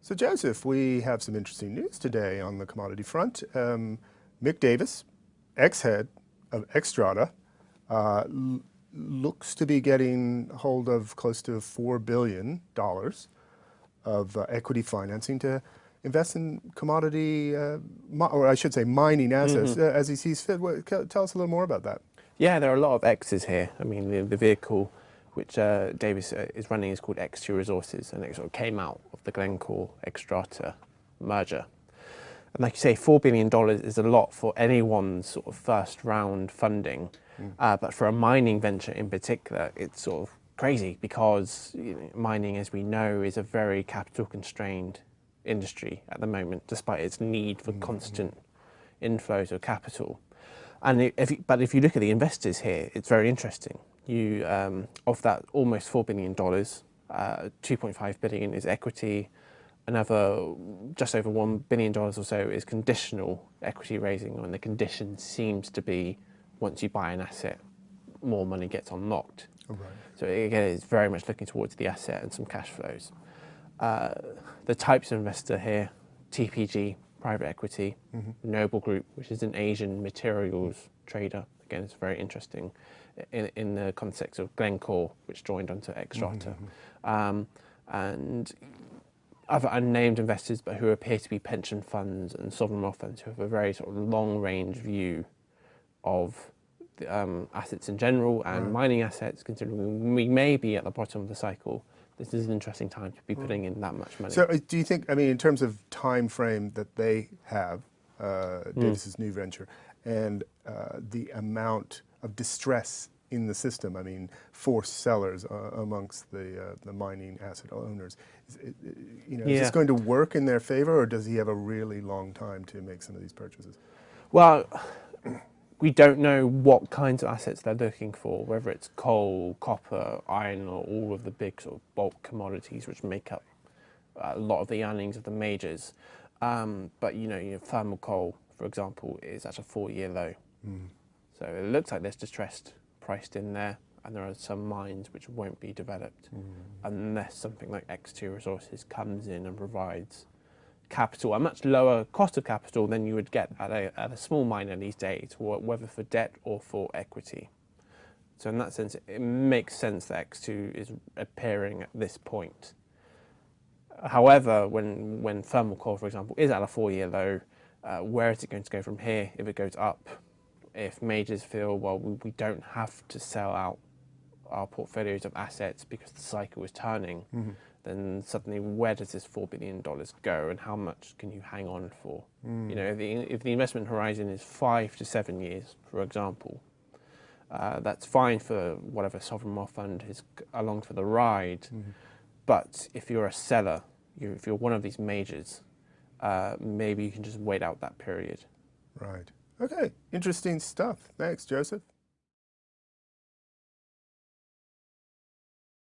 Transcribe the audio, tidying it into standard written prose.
So Joseph, we have some interesting news today on the commodity front. Mick Davis, ex-head of Xstrata, looks to be getting hold of close to $4 billion of equity financing to invest in commodity, or I should say mining assets, as he sees fit. Tell us a little more about that. Yeah, there are a lot of X's here. I mean, the vehicle which Davis is running is called X2 Resources, and it sort of came out of the Glencore Xstrata merger. And like you say, $4 billion is a lot for anyone's sort of first round funding, but for a mining venture in particular, it's sort of crazy because mining, as we know, is a very capital constrained industry at the moment, despite its need for constant inflows of capital. And but if you look at the investors here, it's very interesting. Of that almost $4 billion, $2.5 billion is equity, another just over $1 billion or so is conditional equity raising, and the condition seems to be once you buy an asset, more money gets unlocked. Right. So again, it's very much looking towards the asset and some cash flows. The types of investor here, TPG, private equity, Noble Group, which is an Asian materials trader. Again, it's very interesting in the context of Glencore, which joined onto Xstrata, and other unnamed investors, but who appear to be pension funds and sovereign wealth funds who have a very sort of long-range view of the, assets in general and mining assets, considering we may be at the bottom of the cycle. This is an interesting time to be putting in that much money. So do you think, I mean, in terms of time frame that they have, Davis's new venture, and the amount of distress in the system, I mean, forced sellers amongst the mining asset owners, is this going to work in their favor, or does he have a really long time to make some of these purchases? Well, we don't know what kinds of assets they're looking for, whether it's coal, copper, iron, or all of the big sort of bulk commodities which make up a lot of the earnings of the majors. But thermal coal, for example, is at a 4-year low. So it looks like there's distress priced in there, and there are some mines which won't be developed unless something like X2 Resources comes in and provides capital, a much lower cost of capital than you would get at a small miner these days, whether for debt or for equity. So in that sense, it makes sense that X2 is appearing at this point. However, when thermal coal, for example, is at a 4-year low, where is it going to go from here if it goes up? If majors feel, well, we don't have to sell out our portfolios of assets because the cycle is turning, then suddenly where does this $4 billion go, and how much can you hang on for? If the investment horizon is 5 to 7 years, for example, that's fine for whatever sovereign wealth fund is along for the ride. But if you're a seller, if you're one of these majors, maybe you can just wait out that period. Right. Okay. Interesting stuff. Thanks, Joseph.